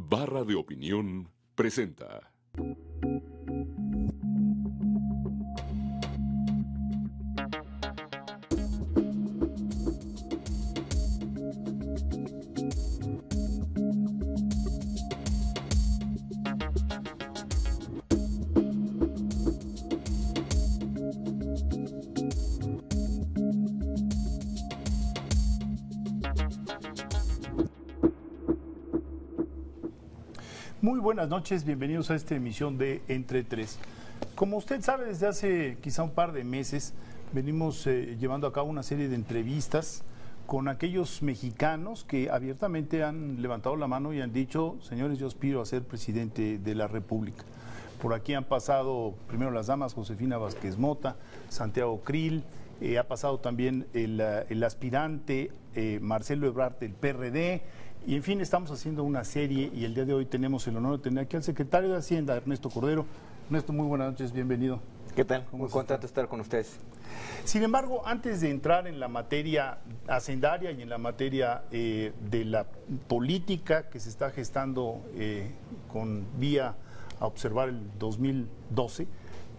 Barra de Opinión presenta. Muy buenas noches, bienvenidos a esta emisión de Entre Tres. Como usted sabe, desde hace quizá un par de meses venimos llevando a cabo una serie de entrevistas con aquellos mexicanos que abiertamente han levantado la mano y han dicho: señores, yo aspiro a ser presidente de la República. Por aquí han pasado primero las damas Josefina Vázquez Mota, Santiago Krill, ha pasado también el aspirante Marcelo Ebrard del PRD. Y en fin, estamos haciendo una serie y el día de hoy tenemos el honor de tener aquí al secretario de Hacienda, Ernesto Cordero. Ernesto, muy buenas noches, bienvenido. ¿Qué tal? Muy contento de estar con ustedes. Sin embargo, antes de entrar en la materia hacendaria y en la materia de la política que se está gestando con vía a observar el 2012,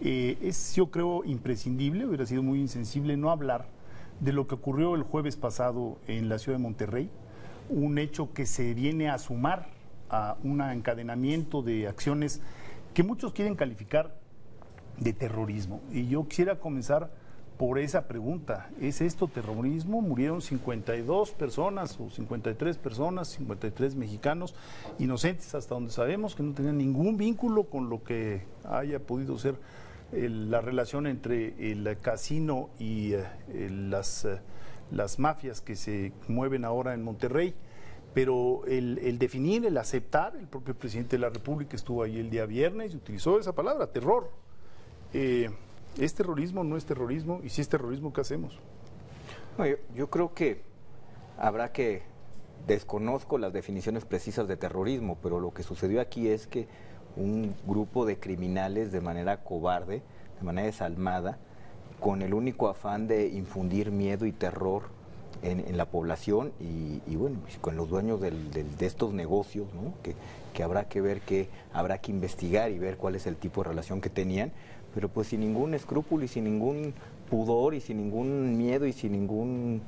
es, yo creo, imprescindible, hubiera sido muy insensible no hablar de lo que ocurrió el jueves pasado en la ciudad de Monterrey. Un hecho que se viene a sumar a un encadenamiento de acciones que muchos quieren calificar de terrorismo. Y yo quisiera comenzar por esa pregunta. ¿Es esto terrorismo? Murieron 52 personas o 53 personas, 53 mexicanos inocentes, hasta donde sabemos, que no tenían ningún vínculo con lo que haya podido ser la relación entre el casino y las mafias que se mueven ahora en Monterrey. Pero el definir, el aceptar, el propio presidente de la República estuvo ahí el día viernes y utilizó esa palabra, terror. ¿Es terrorismo, no es terrorismo? Y si es terrorismo, ¿qué hacemos? No, yo creo que habrá que, desconozco las definiciones precisas de terrorismo, pero lo que sucedió aquí es que un grupo de criminales de manera cobarde, de manera desalmada, con el único afán de infundir miedo y terror en la población y bueno, con los dueños de estos negocios, ¿no? que habrá que ver, que habrá que investigar y ver cuál es el tipo de relación que tenían, pero pues sin ningún escrúpulo y sin ningún pudor y sin ningún miedo y sin ningún,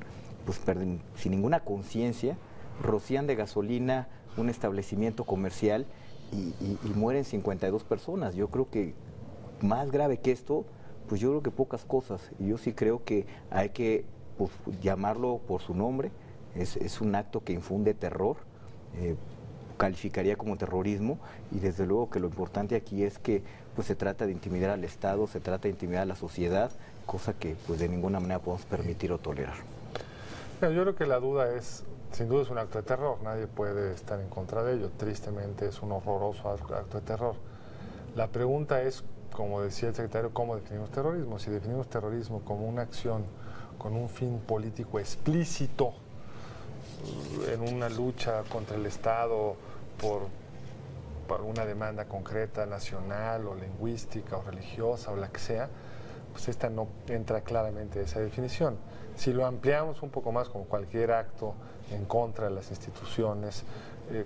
sin ninguna conciencia, rocían de gasolina un establecimiento comercial y mueren 52 personas. Yo creo que más grave que esto, pues yo creo que pocas cosas. Y yo sí creo que hay que llamarlo por su nombre. Es un acto que infunde terror, calificaría como terrorismo, y desde luego que lo importante aquí es que pues se trata de intimidar al Estado, se trata de intimidar a la sociedad, cosa que pues de ninguna manera podemos permitir o tolerar. Yo creo que la duda es, sin duda es un acto de terror, nadie puede estar en contra de ello, tristemente es un horroroso acto de terror. La pregunta es, como decía el secretario, ¿cómo definimos terrorismo? Si definimos terrorismo como una acción con un fin político explícito en una lucha contra el Estado por una demanda concreta, nacional o lingüística o religiosa o la que sea, pues esta no entra claramente en esa definición. Si lo ampliamos un poco más, como cualquier acto en contra de las instituciones,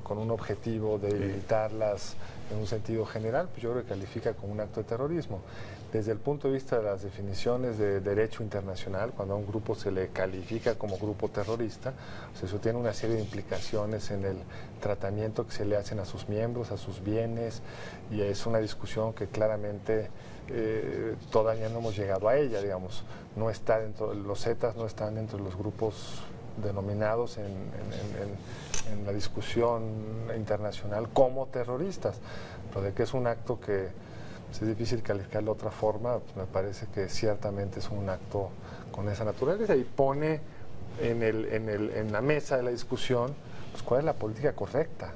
con un objetivo de debilitarlas en un sentido general, pues yo creo que califica como un acto de terrorismo. Desde el punto de vista de las definiciones de derecho internacional, cuando a un grupo se le califica como grupo terrorista, pues eso tiene una serie de implicaciones en el tratamiento que se le hacen a sus miembros, a sus bienes, y es una discusión que claramente todavía no hemos llegado a ella, digamos. No está dentro, los Zetas no están dentro de los grupos denominados en la discusión internacional como terroristas, pero de que es un acto que es difícil calificarlo de otra forma, pues me parece que ciertamente es un acto con esa naturaleza y pone en la mesa de la discusión pues cuál es la política correcta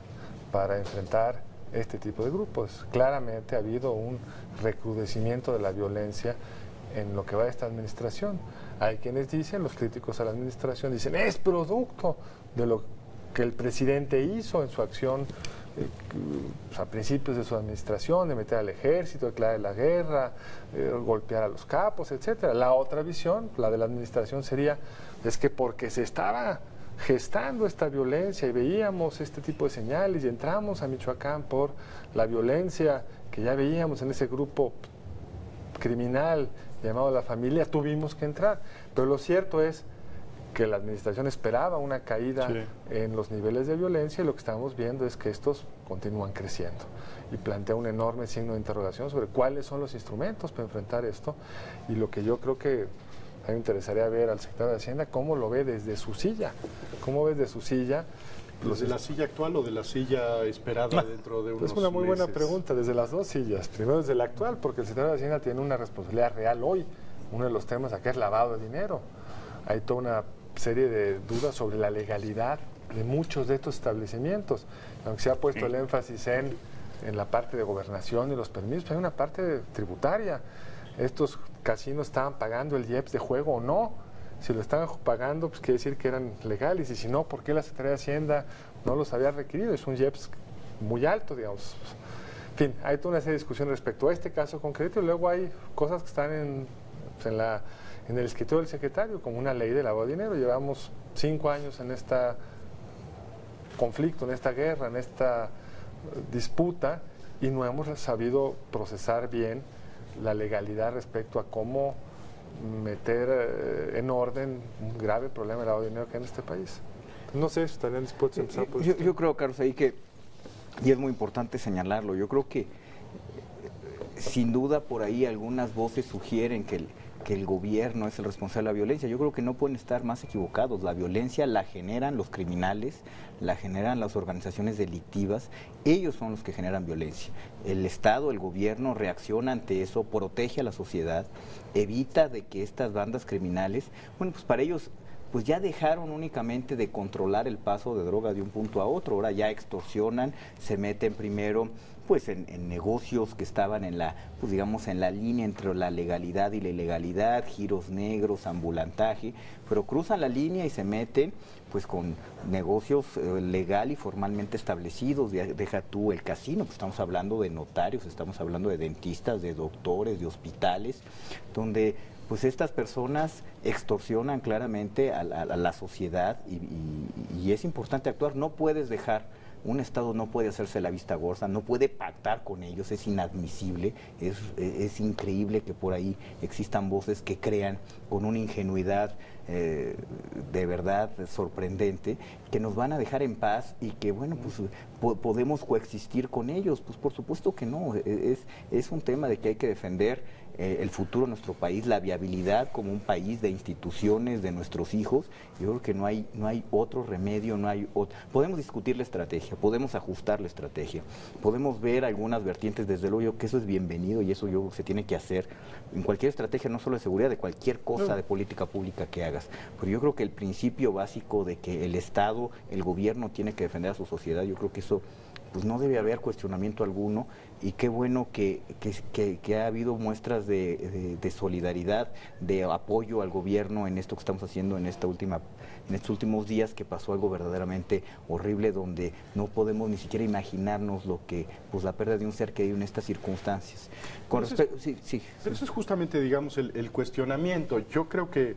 para enfrentar este tipo de grupos. Claramente ha habido un recrudecimiento de la violencia en lo que va de esta administración. Hay quienes dicen, los críticos a la administración dicen, es producto de lo que el presidente hizo en su acción a principios de su administración, de meter al ejército, declarar la guerra, golpear a los capos, etcétera. La otra visión, la de la administración, sería es que porque se estaba gestando esta violencia y veíamos este tipo de señales y entramos a Michoacán por la violencia que ya veíamos en ese grupo criminal llamado La Familia, tuvimos que entrar. Pero lo cierto es que la administración esperaba una caída en los niveles de violencia y lo que estamos viendo es que estos continúan creciendo y plantea un enorme signo de interrogación sobre cuáles son los instrumentos para enfrentar esto y lo que yo creo que a mí me interesaría ver al secretario de Hacienda cómo lo ve desde su silla, cómo ve desde su silla. ¿Desde la silla actual o de la silla esperada dentro de unos meses? Es una muy buena pregunta, desde las dos sillas. Primero desde la actual, porque el secretario de Hacienda tiene una responsabilidad real hoy. Uno de los temas aquí es lavado de dinero. Hay toda una serie de dudas sobre la legalidad de muchos de estos establecimientos. Aunque se ha puesto el énfasis en la parte de gobernación y los permisos, hay una parte tributaria. Estos casinos estaban pagando el IEPS de juego o no. Si lo estaban pagando, pues quiere decir que eran legales. Y si no, ¿por qué la Secretaría de Hacienda no los había requerido? Es un IEPS muy alto, digamos. En fin, hay toda una serie de discusiones respecto a este caso concreto y luego hay cosas que están en el escritorio del secretario, como una ley de lavado de dinero. Llevamos 5 años en este conflicto, en esta guerra, en esta disputa y no hemos sabido procesar bien la legalidad respecto a cómo meter en orden un grave problema de lavado de dinero que hay en este país. No sé si estarían dispuestos a empezar por esto. Yo creo, Carlos, ahí que, y es muy importante señalarlo, yo creo que sin duda por ahí algunas voces sugieren que el gobierno es el responsable de la violencia. Yo creo que no pueden estar más equivocados. La violencia la generan los criminales, la generan las organizaciones delictivas. Ellos son los que generan violencia. El Estado, el gobierno reacciona ante eso, protege a la sociedad, evita de que estas bandas criminales, bueno, pues para ellos pues ya dejaron únicamente de controlar el paso de droga de un punto a otro, ahora ya extorsionan, se meten primero pues en negocios que estaban en la, pues digamos, en la línea entre la legalidad y la ilegalidad, giros negros, ambulantaje, pero cruzan la línea y se meten pues con negocios legal y formalmente establecidos. Deja tú el casino, pues estamos hablando de notarios, estamos hablando de dentistas, de doctores, de hospitales, donde pues estas personas extorsionan claramente a la sociedad y es importante actuar. No puedes dejar, un Estado no puede hacerse la vista gorda, no puede pactar con ellos, es inadmisible, es increíble que por ahí existan voces que crean con una ingenuidad de verdad sorprendente, que nos van a dejar en paz y que bueno, pues podemos coexistir con ellos. Pues por supuesto que no, es un tema de que hay que defender el futuro de nuestro país, la viabilidad como un país de instituciones de nuestros hijos. Yo creo que no hay otro remedio, podemos discutir la estrategia, podemos ajustar la estrategia, podemos ver algunas vertientes, desde luego que eso es bienvenido y eso yo creo que se tiene que hacer en cualquier estrategia, no solo de seguridad, de cualquier cosa de política pública que hagas. Pero yo creo que el principio básico de que el Estado, el gobierno tiene que defender a su sociedad, yo creo que eso pues no debe haber cuestionamiento alguno, y qué bueno que ha habido muestras de solidaridad, de apoyo al gobierno en esto que estamos haciendo en estos últimos días, que pasó algo verdaderamente horrible, donde no podemos ni siquiera imaginarnos lo que, pues la pérdida de un ser querido en estas circunstancias. Pero eso es justamente, digamos, el cuestionamiento. Yo creo que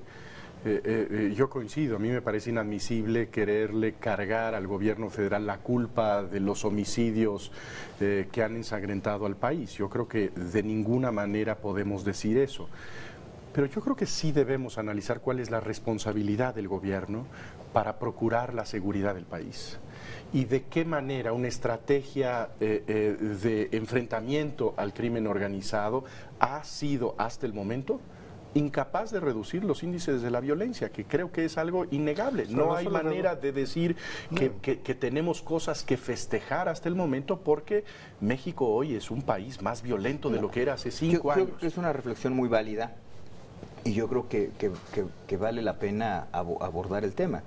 yo coincido, a mí me parece inadmisible quererle cargar al gobierno federal la culpa de los homicidios que han ensangrentado al país. Yo creo que de ninguna manera podemos decir eso. Pero yo creo que sí debemos analizar cuál es la responsabilidad del gobierno para procurar la seguridad del país. Y de qué manera una estrategia de enfrentamiento al crimen organizado ha sido hasta el momento incapaz de reducir los índices de la violencia, que creo que es algo innegable. No hay manera de decir que tenemos cosas que festejar hasta el momento, porque México hoy es un país más violento de lo que era hace 5 años. Creo que es una reflexión muy válida y yo creo que vale la pena abordar el tema.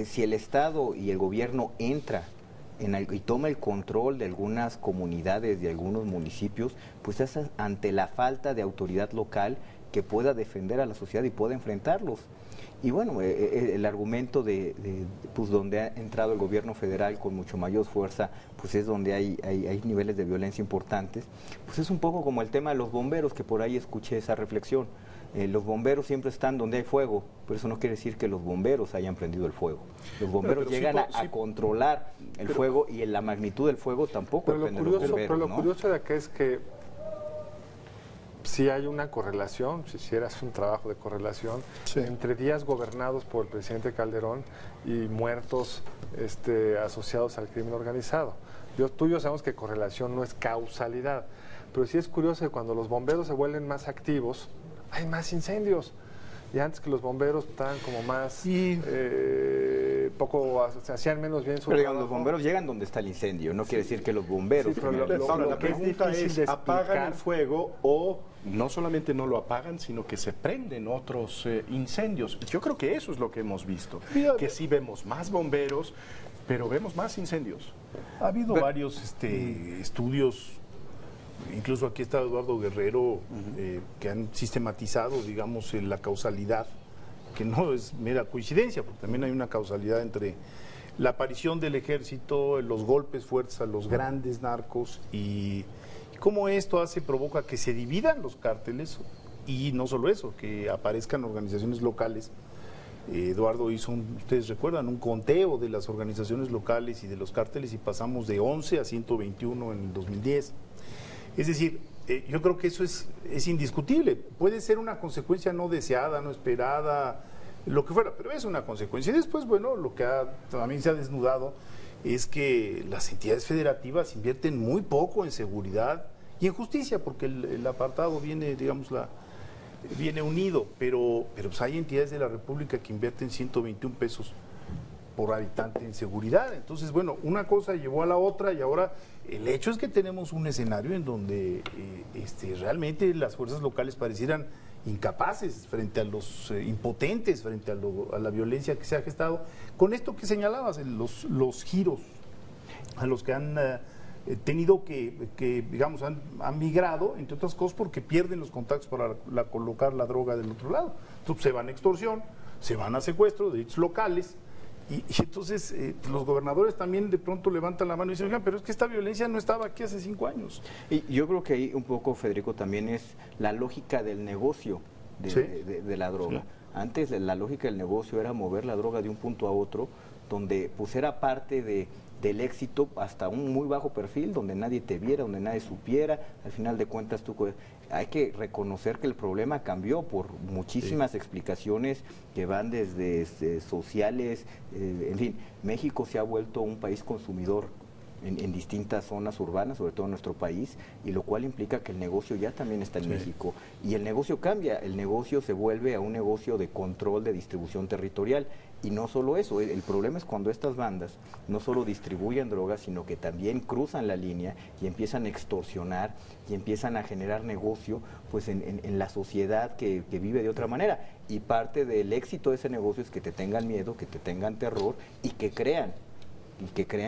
Si el Estado y el gobierno entra y toma el control de algunas comunidades, de algunos municipios, pues es ante la falta de autoridad local que pueda defender a la sociedad y pueda enfrentarlos. Y bueno, el argumento pues donde ha entrado el gobierno federal con mucho mayor fuerza, pues es donde hay niveles de violencia importantes, pues es un poco como el tema de los bomberos, que por ahí escuché esa reflexión. los bomberos siempre están donde hay fuego, pero eso no quiere decir que los bomberos hayan prendido el fuego. Los bomberos llegan a controlar el fuego, y en la magnitud del fuego tampoco depende de los bomberos. Pero lo curioso de acá es que sí hay una correlación, si hicieras un trabajo de correlación, entre días gobernados por el presidente Calderón y muertos asociados al crimen organizado. Tú y yo sabemos que correlación no es causalidad, pero sí es curioso que cuando los bomberos se vuelven más activos, hay más incendios. Y antes que los bomberos estaban como más, se hacían menos bien su Pero trabajo. los bomberos llegan donde está el incendio, no quiere decir que los bomberos... Ahora, la pregunta es, ¿apagan el fuego o no solamente no lo apagan, sino que se prenden otros incendios? Yo creo que eso es lo que hemos visto, que sí vemos más bomberos, pero vemos más incendios. Ha habido varios estudios, incluso aquí está Eduardo Guerrero, que han sistematizado, digamos, la causalidad, que no es mera coincidencia, porque también hay una causalidad entre la aparición del ejército, los golpes fuertes a los grandes narcos y cómo esto provoca que se dividan los cárteles, y no solo eso, que aparezcan organizaciones locales. Eduardo hizo, ustedes recuerdan, un conteo de las organizaciones locales y de los cárteles, y pasamos de 11 a 121 en el 2010. Es decir, yo creo que eso es indiscutible. Puede ser una consecuencia no deseada, no esperada, lo que fuera, pero es una consecuencia. Y después, bueno, lo que también se ha desnudado es que las entidades federativas invierten muy poco en seguridad y en justicia, porque el apartado viene, digamos, viene unido, pero pues hay entidades de la República que invierten 121 pesos por habitante en seguridad. Entonces, bueno, una cosa llevó a la otra, y ahora el hecho es que tenemos un escenario en donde realmente las fuerzas locales parecieran incapaces frente a los impotentes, frente a la violencia que se ha gestado, con esto que señalabas, los giros a los que han tenido que digamos, han migrado, entre otras cosas, porque pierden los contactos para colocar la droga del otro lado. Entonces se van a extorsión, se van a secuestro de derechos locales, y entonces los gobernadores también de pronto levantan la mano y dicen, oigan, pero es que esta violencia no estaba aquí hace 5 años. Y yo creo que ahí un poco, Federico, también es la lógica del negocio de la droga. Sí. Antes la lógica del negocio era mover la droga de un punto a otro, donde pues era parte del éxito hasta un muy bajo perfil, donde nadie te viera, donde nadie supiera. Al final de cuentas, hay que reconocer que el problema cambió por muchísimas explicaciones que van desde sociales, en fin. México se ha vuelto un país consumidor en distintas zonas urbanas, sobre todo en nuestro país, y lo cual implica que el negocio ya también está en México. Y el negocio cambia, el negocio se vuelve a un negocio de control de distribución territorial. Y no solo eso, el problema es cuando estas bandas no solo distribuyen drogas, sino que también cruzan la línea y empiezan a extorsionar y empiezan a generar negocio pues en la sociedad que vive de otra manera. Y parte del éxito de ese negocio es que te tengan miedo, que te tengan terror y que crean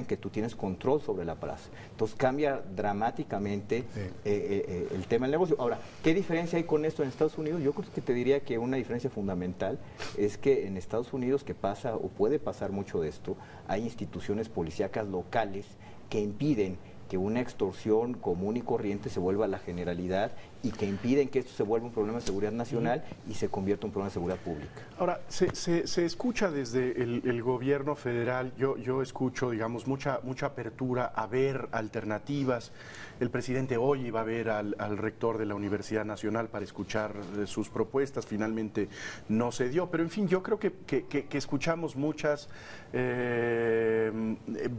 que tú tienes control sobre la plaza. Entonces cambia dramáticamente el tema del negocio. Ahora, ¿qué diferencia hay con esto en Estados Unidos? Yo creo que te diría que una diferencia fundamental es que en Estados Unidos, que pasa o puede pasar mucho de esto, hay instituciones policíacas locales que impiden que una extorsión común y corriente se vuelva la generalidad, y que impiden que esto se vuelva un problema de seguridad nacional y se convierta en un problema de seguridad pública. Ahora, se escucha desde el gobierno federal, yo escucho, digamos, mucha apertura a ver alternativas. El presidente hoy iba a ver al rector de la Universidad Nacional para escuchar sus propuestas, finalmente no se dio, pero en fin, yo creo que escuchamos muchas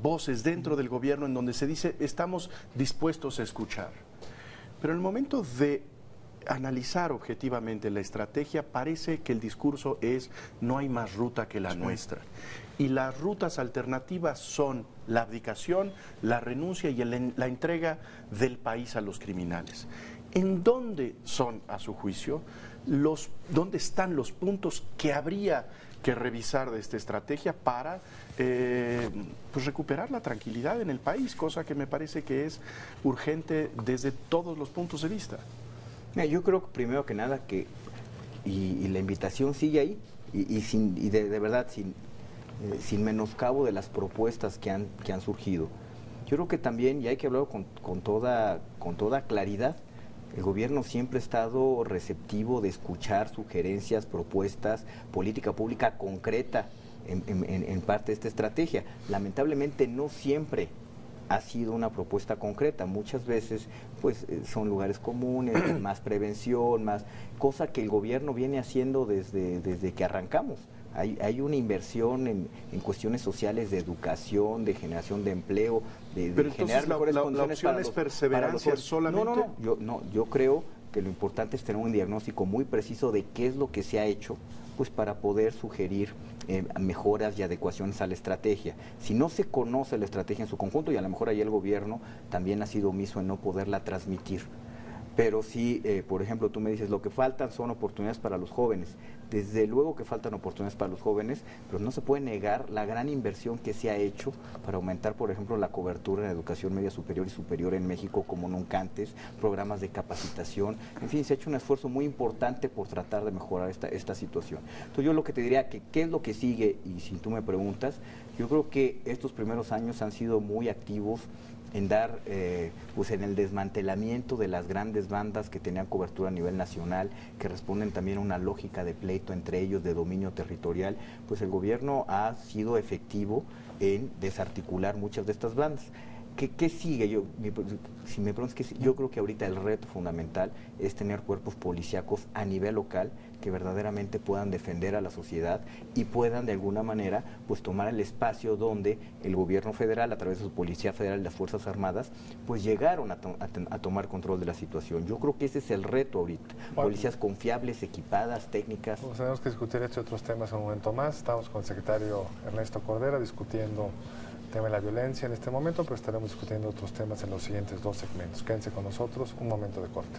voces dentro del gobierno en donde se dice, estamos dispuestos a escuchar. Pero en el momento de analizar objetivamente la estrategia, parece que el discurso es no hay más ruta que la nuestra. Y las rutas alternativas son la abdicación, la renuncia y la entrega del país a los criminales. ¿En dónde son, a su juicio, dónde están los puntos que habría que revisar de esta estrategia para pues recuperar la tranquilidad en el país, cosa que me parece que es urgente desde todos los puntos de vista? Yo creo que primero que nada y la invitación sigue ahí, y de verdad sin menoscabo de las propuestas que han surgido. Yo creo que también, y hay que hablarlo con toda claridad, El gobierno siempre ha estado receptivo de escuchar sugerencias, propuestas, política pública concreta en parte de esta estrategia. Lamentablemente no siempre ha sido una propuesta concreta. Muchas veces pues son lugares comunes, más prevención, más cosa que el gobierno viene haciendo desde que arrancamos. Hay una inversión en cuestiones sociales de educación, de generación de empleo, de generar mejores condiciones opción es perseverancia solamente. Yo creo que lo importante es tener un diagnóstico muy preciso de qué es lo que se ha hecho, pues para poder sugerir mejoras y adecuaciones a la estrategia. Si no se conoce la estrategia en su conjunto, y a lo mejor ahí el gobierno también ha sido omiso en no poderla transmitir. Pero sí, por ejemplo, tú me dices, lo que faltan son oportunidades para los jóvenes. Desde luego que faltan oportunidades para los jóvenes, pero no se puede negar la gran inversión que se ha hecho para aumentar, por ejemplo, la cobertura en educación media superior y superior en México como nunca antes, programas de capacitación. En fin, se ha hecho un esfuerzo muy importante por tratar de mejorar esta situación. Entonces yo lo que te diría, que qué es lo que sigue, y si tú me preguntas, yo creo que estos primeros años han sido muy activos en dar, pues en el desmantelamiento de las grandes bandas que tenían cobertura a nivel nacional, que responden también a una lógica de pleito entre ellos, de dominio territorial. Pues el gobierno ha sido efectivo en desarticular muchas de estas bandas. ¿Qué sigue? Si me preguntas, yo creo que ahorita el reto fundamental es tener cuerpos policíacos a nivel local que verdaderamente puedan defender a la sociedad y puedan de alguna manera pues tomar el espacio donde el gobierno federal, a través de su Policía Federal y las Fuerzas Armadas, pues llegaron a tomar control de la situación. Yo creo que ese es el reto ahorita. Policías confiables, equipadas, técnicas. Pues tenemos que discutir estos otros temas en un momento más. Estamos con el secretario Ernesto Cordera discutiendo tema de la violencia en este momento, pero estaremos discutiendo otros temas en los siguientes 2 segmentos. Quédense con nosotros, un momento de corte.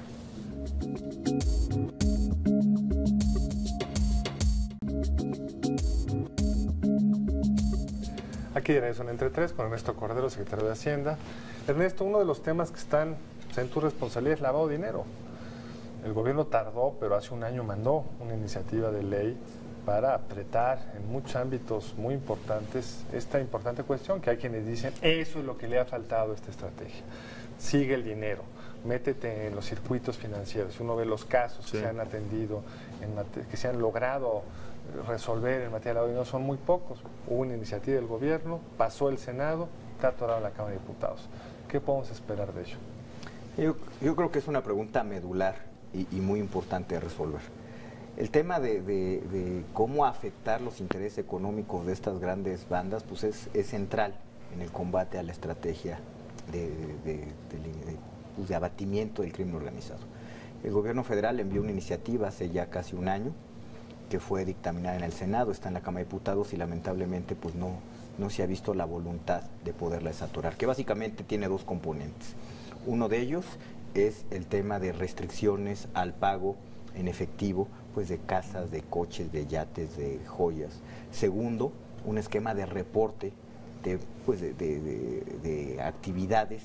Aquí de regreso en Entre Tres con Ernesto Cordero, secretario de Hacienda. Ernesto, uno de los temas que están en tu responsabilidad es lavado de dinero. El gobierno tardó, pero hace un año mandó una iniciativa de ley para apretar en muchos ámbitos muy importantes esta importante cuestión, que hay quienes dicen, eso es lo que le ha faltado a esta estrategia. Sigue el dinero, métete en los circuitos financieros. Si uno ve los casos que se han atendido, que se han logrado resolver en materia de lavado de dinero, son muy pocos. Hubo una iniciativa del gobierno, pasó el Senado, está atorado en la Cámara de Diputados. ¿Qué podemos esperar de ello? Yo creo que es una pregunta medular y muy importante de resolver. El tema de cómo afectar los intereses económicos de estas grandes bandas pues es central en el combate a la estrategia de abatimiento del crimen organizado. El gobierno federal envió una iniciativa hace ya casi un año que fue dictaminada en el Senado, está en la Cámara de Diputados y lamentablemente pues no se ha visto la voluntad de poderla desatorar, que básicamente tiene 2 componentes. Uno de ellos es el tema de restricciones al pago en efectivo pues de casas, de coches, de yates, de joyas. Segundo, un esquema de reporte de actividades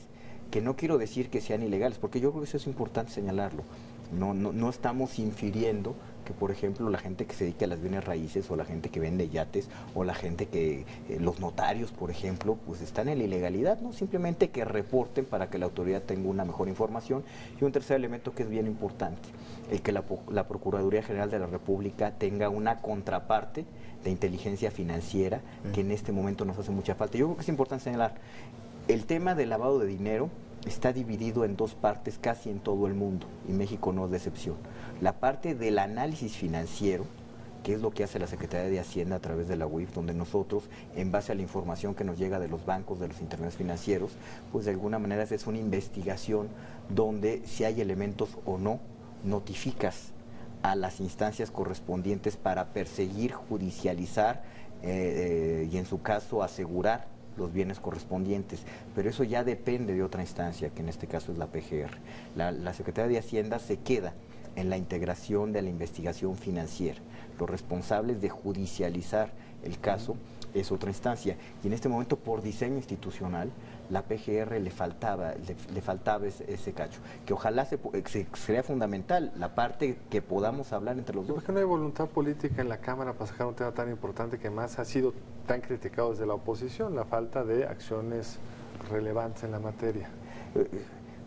que no quiero decir que sean ilegales, porque yo creo que eso es importante señalarlo. No estamos infiriendo que, por ejemplo, la gente que se dedica a las bienes raíces o la gente que vende yates o la gente que, los notarios, por ejemplo, pues están en la ilegalidad, ¿no? Simplemente que reporten para que la autoridad tenga una mejor información. Y un tercer elemento que es bien importante, el que la Procuraduría General de la República tenga una contraparte de inteligencia financiera que en este momento nos hace mucha falta. Yo creo que es importante señalar, el tema del lavado de dinero está dividido en 2 partes casi en todo el mundo, y México no es de excepción. La parte del análisis financiero, que es lo que hace la Secretaría de Hacienda a través de la UIF, donde nosotros, en base a la información que nos llega de los bancos, de los intermediarios financieros, pues de alguna manera es una investigación donde si hay elementos o no, notificas a las instancias correspondientes para perseguir, judicializar y en su caso asegurar los bienes correspondientes, pero eso ya depende de otra instancia, que en este caso es la PGR. La Secretaría de Hacienda se queda en la integración de la investigación financiera. Los responsables de judicializar el caso es otra instancia, y en este momento por diseño institucional la PGR le faltaba ese cacho, que ojalá sería fundamental la parte que podamos hablar entre los dos. ¿Por qué no hay voluntad política en la Cámara para sacar un tema tan importante que más ha sido tan criticado desde la oposición, la falta de acciones relevantes en la materia?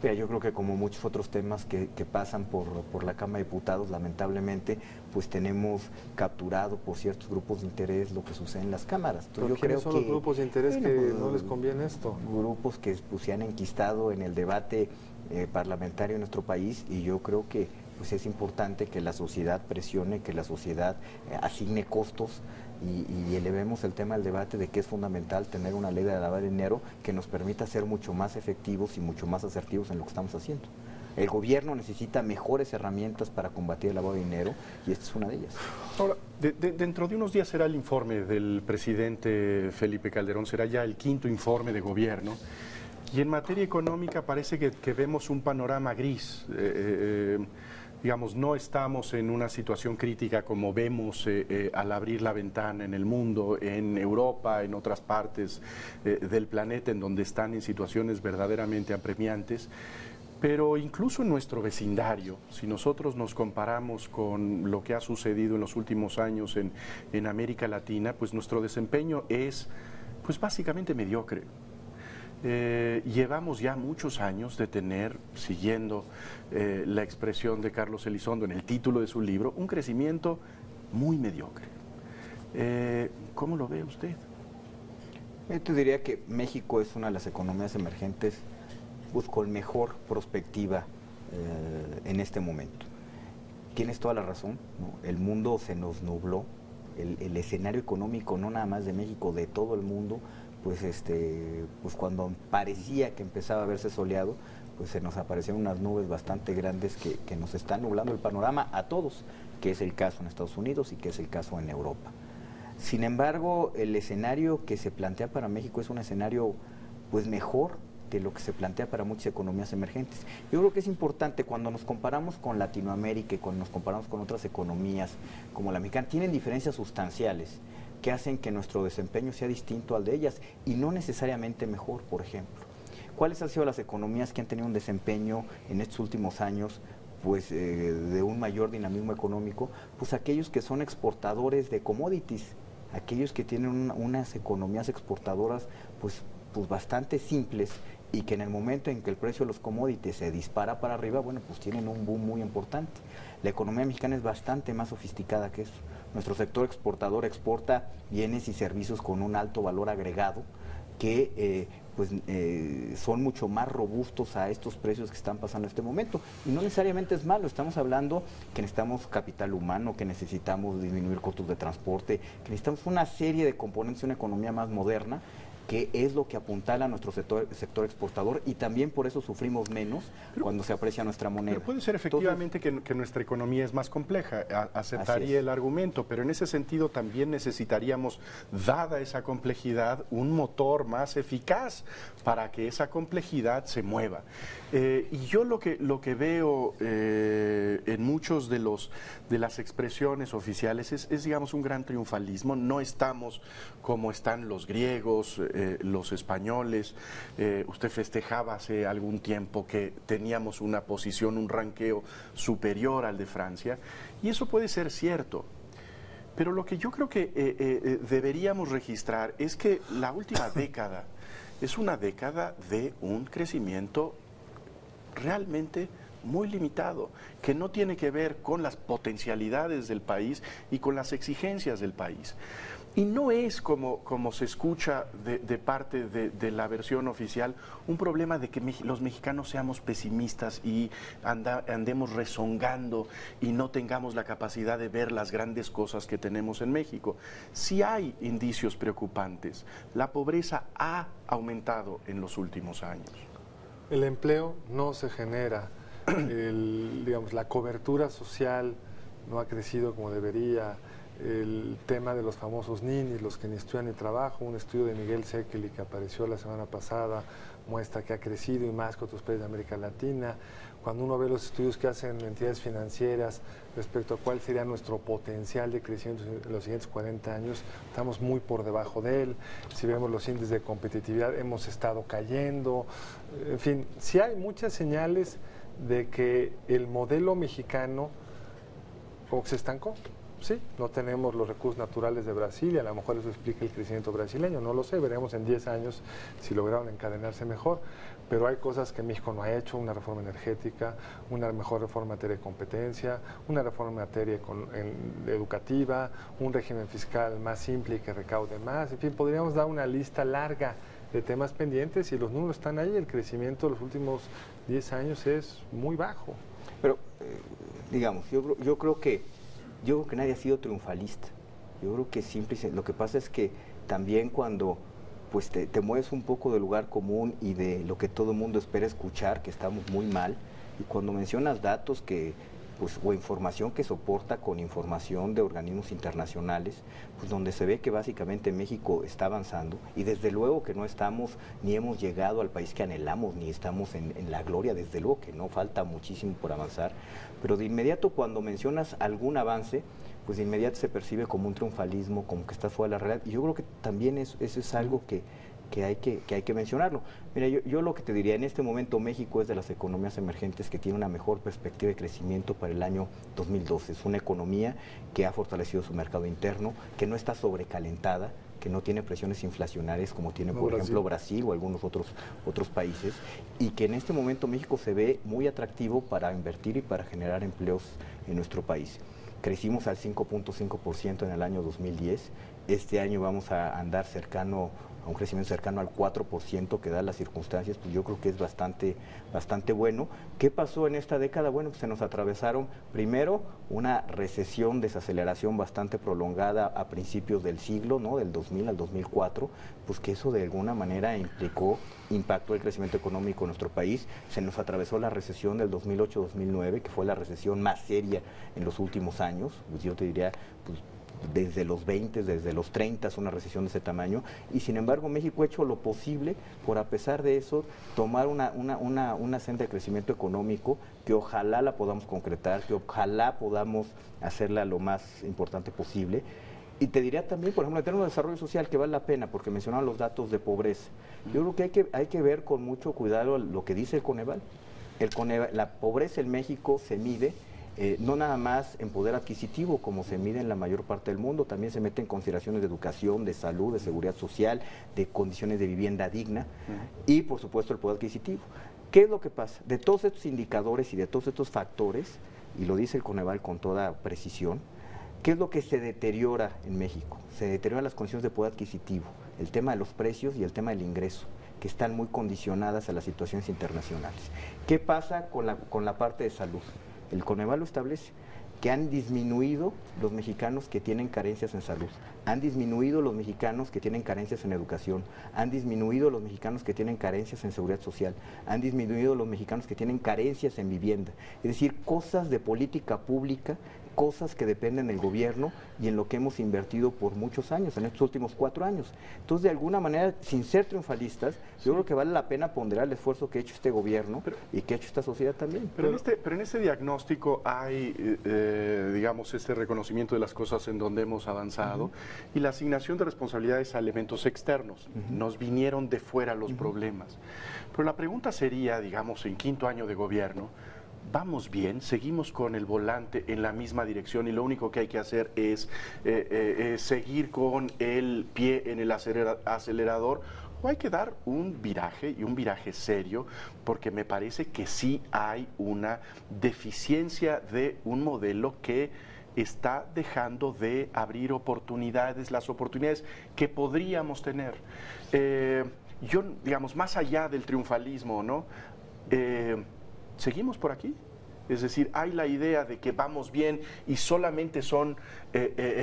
Mira, yo creo que como muchos otros temas que pasan por la Cámara de Diputados, lamentablemente, pues tenemos capturado por ciertos grupos de interés lo que sucede en las cámaras. Entonces, yo creo son los grupos de interés que no les conviene esto? Grupos que pues, se han enquistado en el debate parlamentario en nuestro país, y yo creo que pues es importante que la sociedad presione, que la sociedad asigne costos y elevemos el tema del debate de que es fundamental tener una ley de lavado de dinero que nos permita ser mucho más efectivos y mucho más asertivos en lo que estamos haciendo. El gobierno necesita mejores herramientas para combatir el lavado de dinero y esta es una de ellas. Ahora, dentro de unos días será el informe del presidente Felipe Calderón, será ya el 5º informe de gobierno. Y en materia económica parece que vemos un panorama gris. Digamos, no estamos en una situación crítica como vemos al abrir la ventana en el mundo, en Europa, en otras partes del planeta, en donde están en situaciones verdaderamente apremiantes. Pero incluso en nuestro vecindario, si nosotros nos comparamos con lo que ha sucedido en los últimos años en América Latina, pues nuestro desempeño es pues básicamente mediocre. Llevamos ya muchos años de tener, siguiendo la expresión de Carlos Elizondo en el título de su libro, un crecimiento muy mediocre. ¿Cómo lo ve usted? Yo te diría que México es una de las economías emergentes pues, con mejor perspectiva en este momento. Tienes toda la razón, ¿no? El mundo se nos nubló, el escenario económico no nada más de México, de todo el mundo, pues cuando parecía que empezaba a verse soleado, pues se nos aparecieron unas nubes bastante grandes que nos están nublando el panorama a todos, que es el caso en Estados Unidos y que es el caso en Europa. Sin embargo, el escenario que se plantea para México es un escenario pues mejor que lo que se plantea para muchas economías emergentes. Yo creo que es importante cuando nos comparamos con Latinoamérica y cuando nos comparamos con otras economías como la mexicana, tienen diferencias sustanciales que hacen que nuestro desempeño sea distinto al de ellas y no necesariamente mejor, por ejemplo. ¿Cuáles han sido las economías que han tenido un desempeño en estos últimos años pues, de un mayor dinamismo económico? Pues aquellos que son exportadores de commodities, aquellos que tienen unas economías exportadoras pues bastante simples y que en el momento en que el precio de los commodities se dispara para arriba, bueno, pues tienen un boom muy importante. La economía mexicana es bastante más sofisticada que eso. Nuestro sector exportador exporta bienes y servicios con un alto valor agregado que son mucho más robustos a estos precios que están pasando en este momento. Y no necesariamente es malo, estamos hablando que necesitamos capital humano, que necesitamos disminuir costos de transporte, que necesitamos una serie de componentes de una economía más moderna, que es lo que apuntala a nuestro sector exportador y también por eso sufrimos menos cuando se aprecia nuestra moneda. Pero puede ser efectivamente que nuestra economía es más compleja, aceptaría el argumento, pero en ese sentido también necesitaríamos, dada esa complejidad, un motor más eficaz para que esa complejidad se mueva. Y yo lo que veo en muchos de las expresiones oficiales es, digamos, un gran triunfalismo. No estamos como están los griegos, los españoles. Usted festejaba hace algún tiempo que teníamos una posición, un ranqueo superior al de Francia, y eso puede ser cierto. Pero lo que yo creo que deberíamos registrar es que la última década es una década de un crecimiento realmente muy limitado, que no tiene que ver con las potencialidades del país y con las exigencias del país. Y no es como se escucha de parte de la versión oficial, un problema de que los mexicanos seamos pesimistas y andemos rezongando y no tengamos la capacidad de ver las grandes cosas que tenemos en México. Sí hay indicios preocupantes. La pobreza ha aumentado en los últimos años. El empleo no se genera, digamos, la cobertura social no ha crecido como debería. El tema de los famosos ninis, los que ni estudian ni trabajan, un estudio de Miguel Sekeli que apareció la semana pasada muestra que ha crecido y más que otros países de América Latina. Cuando uno ve los estudios que hacen entidades financieras respecto a cuál sería nuestro potencial de crecimiento en los siguientes 40 años, estamos muy por debajo de él. Si vemos los índices de competitividad, hemos estado cayendo. En fin, sí hay muchas señales de que el modelo mexicano como que se estancó. sí, no tenemos los recursos naturales de Brasil y a lo mejor eso explica el crecimiento brasileño, no lo sé, veremos en 10 años si lograron encadenarse mejor, pero hay cosas que México no ha hecho, una reforma energética, una mejor reforma en materia de competencia, una reforma en materia educativa, un régimen fiscal más simple y que recaude más, en fin, podríamos dar una lista larga de temas pendientes y los números están ahí, el crecimiento de los últimos 10 años es muy bajo. Pero, digamos, yo creo que nadie ha sido triunfalista. Yo creo que lo que pasa es que también cuando pues te mueves un poco del lugar común y de lo que todo el mundo espera escuchar, que estamos muy mal, y cuando mencionas datos o información que soporta con información de organismos internacionales, pues donde se ve que básicamente México está avanzando y desde luego que no estamos ni hemos llegado al país que anhelamos ni estamos en la gloria, desde luego que no, falta muchísimo por avanzar, pero de inmediato cuando mencionas algún avance, pues de inmediato se percibe como un triunfalismo, como que está fuera de la realidad, y yo creo que también eso es algo que hay que mencionarlo. Mira, yo lo que te diría, en este momento México es de las economías emergentes que tiene una mejor perspectiva de crecimiento para el año 2012. Es una economía que ha fortalecido su mercado interno, que no está sobrecalentada, que no tiene presiones inflacionarias como tiene, por ejemplo, Brasil o algunos otros países, y que en este momento México se ve muy atractivo para invertir y para generar empleos en nuestro país. Crecimos al 5.5% en el año 2010, este año vamos a andar a un crecimiento cercano al 4%, que da las circunstancias, pues yo creo que es bastante bueno. ¿Qué pasó en esta década? Bueno, pues se nos atravesaron primero una recesión, desaceleración bastante prolongada a principios del siglo, ¿no? Del 2000 al 2004, pues que eso de alguna manera impactó el crecimiento económico en nuestro país. Se nos atravesó la recesión del 2008-2009, que fue la recesión más seria en los últimos años, pues yo te diría, pues desde los 20, desde los 30, una recesión de ese tamaño, y sin embargo México ha hecho lo posible por, a pesar de eso, tomar una senda de crecimiento económico que ojalá la podamos concretar, que ojalá podamos hacerla lo más importante posible. Y te diría también, por ejemplo, en términos de desarrollo social, que vale la pena, porque mencionaban los datos de pobreza. Yo creo que hay que ver con mucho cuidado lo que dice el Coneval. La pobreza en México se mide no nada más en poder adquisitivo, como se mide en la mayor parte del mundo, también se mete en consideraciones de educación, de salud, de seguridad social, de condiciones de vivienda digna y, por supuesto, el poder adquisitivo. ¿Qué es lo que pasa? De todos estos indicadores y de todos estos factores, y lo dice el Coneval con toda precisión, ¿qué es lo que se deteriora en México? Se deterioran las condiciones de poder adquisitivo, el tema de los precios y el tema del ingreso, que están muy condicionadas a las situaciones internacionales. ¿Qué pasa con la parte de salud? El Coneval lo establece, que han disminuido los mexicanos que tienen carencias en salud, han disminuido los mexicanos que tienen carencias en educación, han disminuido los mexicanos que tienen carencias en seguridad social, han disminuido los mexicanos que tienen carencias en vivienda. Es decir, cosas de política pública, cosas que dependen del gobierno y en lo que hemos invertido por muchos años, en estos últimos 4 años. Entonces, de alguna manera, sin ser triunfalistas, yo creo que vale la pena ponderar el esfuerzo que ha hecho este gobierno y que ha hecho esta sociedad también. Pero en este diagnóstico hay, digamos, este reconocimiento de las cosas en donde hemos avanzado y la asignación de responsabilidades a elementos externos. Nos vinieron de fuera los problemas. Pero la pregunta sería, digamos, en 5º año de gobierno, ¿vamos bien? ¿Seguimos con el volante en la misma dirección y lo único que hay que hacer es seguir con el pie en el acelerador? ¿O hay que dar un viraje, y un viraje serio? Porque me parece que sí hay una deficiencia de un modelo que está dejando de abrir oportunidades, las oportunidades que podríamos tener. Yo, digamos, más allá del triunfalismo, ¿no? ¿Seguimos por aquí? Es decir, hay la idea de que vamos bien y solamente son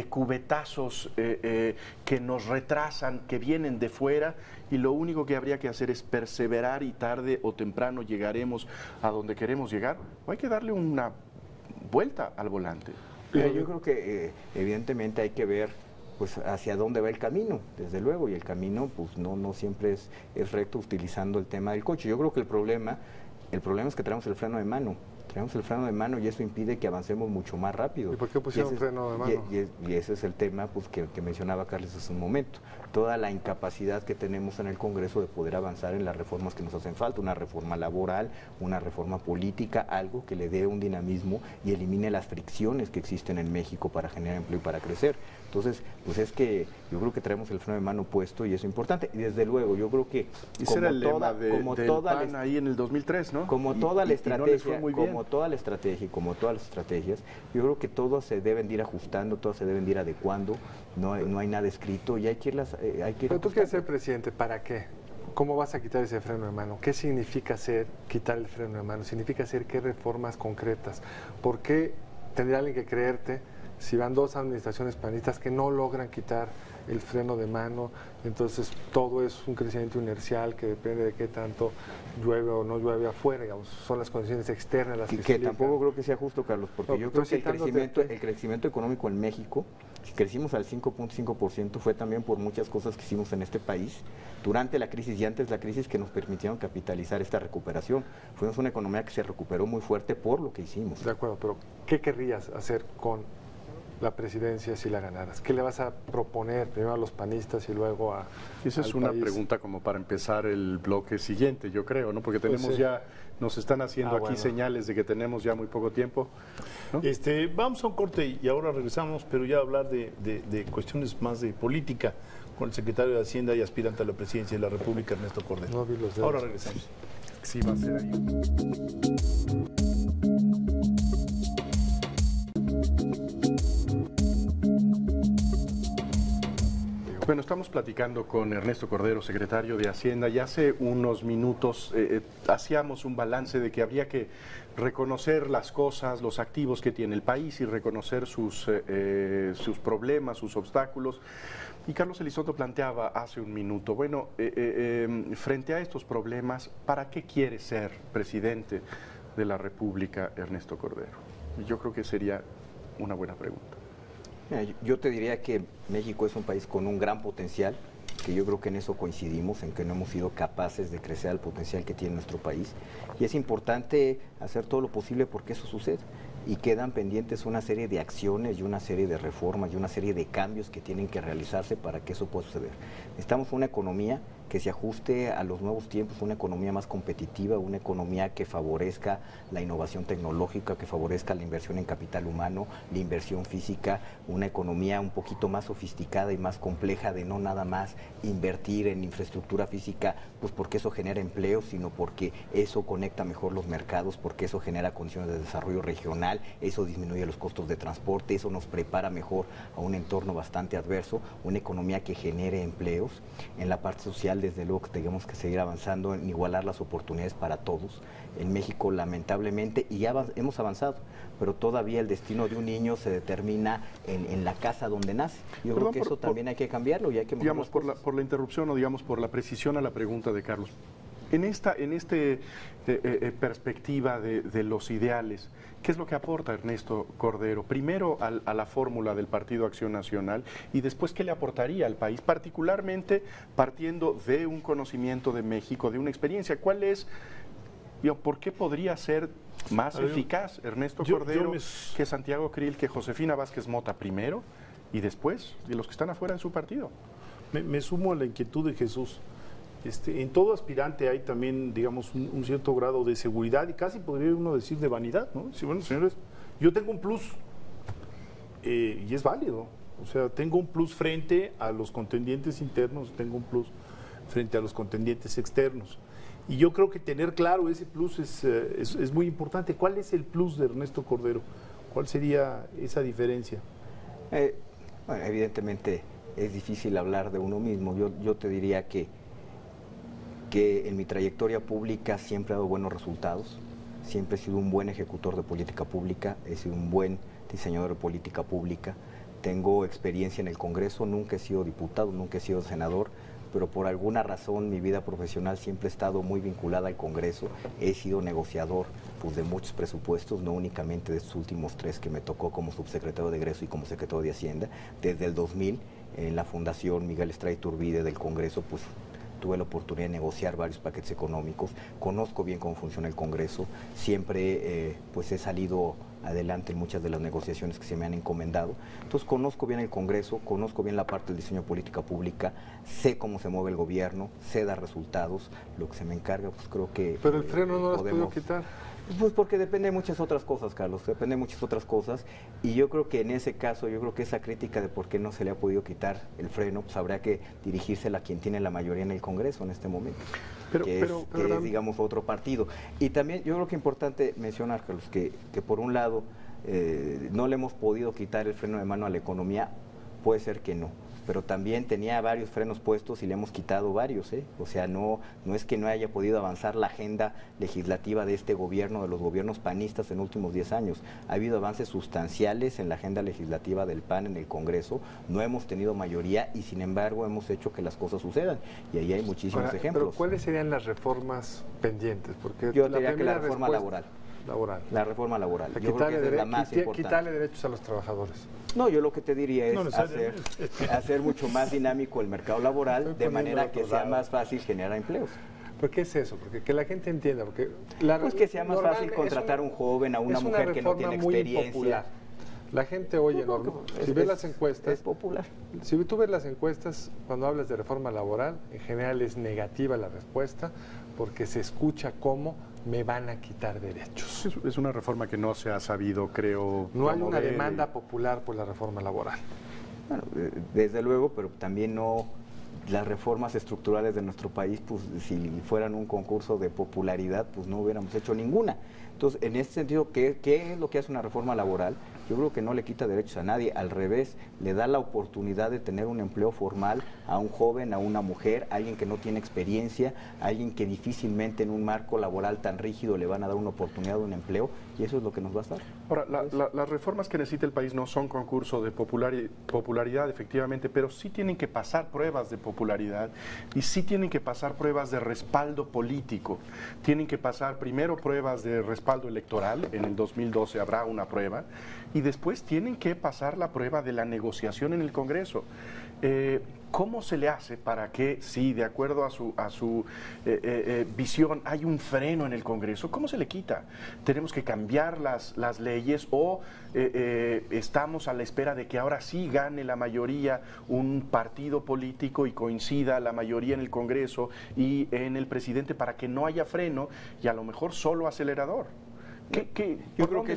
cubetazos que nos retrasan, que vienen de fuera, y lo único que habría que hacer es perseverar y tarde o temprano llegaremos a donde queremos llegar. ¿O hay que darle una vuelta al volante? Yo creo que evidentemente hay que ver pues hacia dónde va el camino, desde luego, y el camino pues no siempre es recto utilizando el tema del coche. Yo creo que el problema es que traemos el freno de mano. Traemos el freno de mano y eso impide que avancemos mucho más rápido. ¿Y por qué pusieron freno de mano? Y ese es el tema pues, que mencionaba Carlos hace un momento. Toda la incapacidad que tenemos en el Congreso de poder avanzar en las reformas que nos hacen falta, una reforma laboral, una reforma política, algo que le dé un dinamismo y elimine las fricciones que existen en México para generar empleo y para crecer. Entonces, pues es que yo creo que traemos el freno de mano puesto y eso es importante. Y desde luego, yo creo que ese era el lema del PAN ahí en el 2003, ¿no? Como toda la estrategia, como toda la estrategia y como todas las estrategias, yo creo que todas se deben de ir ajustando, todas se deben de ir adecuando, no hay nada escrito y hay que irlas... Pero tú quieres ser presidente, ¿para qué? ¿Cómo vas a quitar ese freno de mano? ¿Qué significa quitar el freno de mano? ¿Significa hacer qué reformas concretas? ¿Por qué tendría alguien que creerte si van 2 administraciones panistas que no logran quitar el freno de mano? Entonces todo es un crecimiento inercial que depende de qué tanto llueve o no llueve afuera, digamos, son las condiciones externas las que tampoco creo que sea justo, Carlos, porque yo creo que el crecimiento económico en México, si crecimos al 5.5%, fue también por muchas cosas que hicimos en este país durante la crisis y antes de la crisis que nos permitieron capitalizar esta recuperación. Fuimos una economía que se recuperó muy fuerte por lo que hicimos. De acuerdo, pero ¿qué querrías hacer con la presidencia si la ganaras? ¿Qué le vas a proponer primero a los panistas y luego a Esa es una pregunta como para empezar el bloque siguiente, yo creo, ¿no? Porque tenemos Pues sí. ya, nos están haciendo aquí bueno. señales de que tenemos ya muy poco tiempo, ¿no? Vamos a un corte y ahora regresamos, pero ya a hablar de cuestiones más de política con el secretario de Hacienda y aspirante a la presidencia de la República, Ernesto Cordero. No vi los dedos. Ahora regresamos. Sí, va a ser ahí. Bueno, estamos platicando con Ernesto Cordero, secretario de Hacienda, y hace unos minutos hacíamos un balance de que habría que reconocer las cosas, los activos que tiene el país y reconocer sus problemas, sus obstáculos. Y Carlos Elizondo planteaba hace un minuto, bueno, frente a estos problemas, ¿para qué quiere ser presidente de la República Ernesto Cordero? Y yo creo que sería una buena pregunta. Yo te diría que México es un país con un gran potencial, que yo creo que en eso coincidimos, en que no hemos sido capaces de crecer al potencial que tiene nuestro país. Y es importante hacer todo lo posible porque eso suceda. Y quedan pendientes una serie de acciones y una serie de reformas y una serie de cambios que tienen que realizarse para que eso pueda suceder. Necesitamos una economía que se ajuste a los nuevos tiempos, una economía más competitiva, una economía que favorezca la innovación tecnológica, que favorezca la inversión en capital humano, la inversión física, una economía un poquito más sofisticada y más compleja de no nada más invertir en infraestructura física, pues porque eso genera empleo, sino porque eso conecta mejor los mercados, porque eso genera condiciones de desarrollo regional, eso disminuye los costos de transporte, eso nos prepara mejor a un entorno bastante adverso, una economía que genere empleos. En la parte social, desde luego que tenemos que seguir avanzando en igualar las oportunidades para todos. En México, lamentablemente, y ya hemos avanzado, pero todavía el destino de un niño se determina en la casa donde nace. Yo creo que eso también hay que cambiarlo y hay que mejorar las cosas. Por la interrupción o digamos por la precisión a la pregunta de Carlos. En esta perspectiva de los ideales, ¿qué es lo que aporta Ernesto Cordero? Primero a la fórmula del Partido Acción Nacional y después ¿qué le aportaría al país? Particularmente partiendo de un conocimiento de México, de una experiencia. ¿Cuál es, por qué podría ser más eficaz Ernesto Cordero que Santiago Krill, que Josefina Vázquez Mota primero y después de los que están afuera de su partido? Me sumo a la inquietud de Jesús. En todo aspirante hay también, digamos, un cierto grado de seguridad y casi podría uno decir de vanidad, ¿no? Sí, bueno, señores, yo tengo un plus y es válido. O sea, tengo un plus frente a los contendientes internos, tengo un plus frente a los contendientes externos. Y yo creo que tener claro ese plus es muy importante. ¿Cuál es el plus de Ernesto Cordero? ¿Cuál sería esa diferencia? Bueno, evidentemente es difícil hablar de uno mismo. Yo te diría que en mi trayectoria pública siempre he dado buenos resultados, siempre he sido un buen ejecutor de política pública, he sido un buen diseñador de política pública, tengo experiencia en el Congreso, nunca he sido diputado, nunca he sido senador, pero por alguna razón mi vida profesional siempre ha estado muy vinculada al Congreso, he sido negociador pues, de muchos presupuestos, no únicamente de estos últimos 3 que me tocó como subsecretario de Egreso y como secretario de Hacienda, desde el 2000 en la Fundación Miguel Estrada Iturbide del Congreso, pues tuve la oportunidad de negociar varios paquetes económicos, conozco bien cómo funciona el Congreso, siempre pues he salido adelante en muchas de las negociaciones que se me han encomendado. Entonces conozco bien el Congreso, conozco bien la parte del diseño de política pública, sé cómo se mueve el gobierno, sé dar resultados, lo que se me encarga, pues creo que... Pero el freno no lo has podido quitar. Pues porque depende de muchas otras cosas, Carlos, depende de muchas otras cosas, y yo creo que en ese caso, yo creo que esa crítica de por qué no se le ha podido quitar el freno, pues habrá que dirigírsela a quien tiene la mayoría en el Congreso en este momento, que es, digamos, otro partido. Y también yo creo que es importante mencionar, Carlos, que por un lado no le hemos podido quitar el freno de mano a la economía, puede ser que no, pero también tenía varios frenos puestos y le hemos quitado varios, ¿eh? O sea, no es que no haya podido avanzar la agenda legislativa de este gobierno, de los gobiernos panistas en los últimos 10 años. Ha habido avances sustanciales en la agenda legislativa del PAN en el Congreso, no hemos tenido mayoría y sin embargo hemos hecho que las cosas sucedan. Y ahí hay muchísimos ejemplos. Pero ¿cuáles serían las reformas pendientes? Porque yo diría que la reforma laboral. La reforma laboral. Yo creo que es la más importante. Quitarle derechos a los trabajadores. No, yo lo que te diría es hacer mucho más dinámico el mercado laboral de manera que sea más fácil generar empleos. ¿Por qué es eso? Porque que la gente entienda. Porque pues que sea más fácil contratar a un joven, a una mujer que no tiene experiencia. La gente oye, si ves las encuestas, es popular. Si tú ves las encuestas, cuando hablas de reforma laboral, en general es negativa la respuesta, porque se escucha como me van a quitar derechos. Es una reforma que no se ha sabido, creo... No hay una demanda popular por la reforma laboral. Bueno, desde luego, pero también no... Las reformas estructurales de nuestro país, pues si fueran un concurso de popularidad, pues no hubiéramos hecho ninguna. Entonces, en este sentido, ¿qué es lo que hace una reforma laboral? Yo creo que no le quita derechos a nadie, al revés, le da la oportunidad de tener un empleo formal a un joven, a una mujer, a alguien que no tiene experiencia, a alguien que difícilmente en un marco laboral tan rígido le van a dar una oportunidad de un empleo, y eso es lo que nos va a dar. Ahora, las reformas que necesita el país no son concurso de popularidad, efectivamente, pero sí tienen que pasar pruebas de popularidad y sí tienen que pasar pruebas de respaldo político. Tienen que pasar primero pruebas de respaldo electoral, en el 2012 habrá una prueba, y después tienen que pasar la prueba de la negociación en el Congreso. ¿Cómo se le hace para que, si de acuerdo a su visión hay un freno en el Congreso, cómo se le quita? ¿Tenemos que cambiar las leyes o estamos a la espera de que ahora sí gane la mayoría un partido político y coincida la mayoría en el Congreso y en el presidente para que no haya freno y a lo mejor solo acelerador? Yo creo que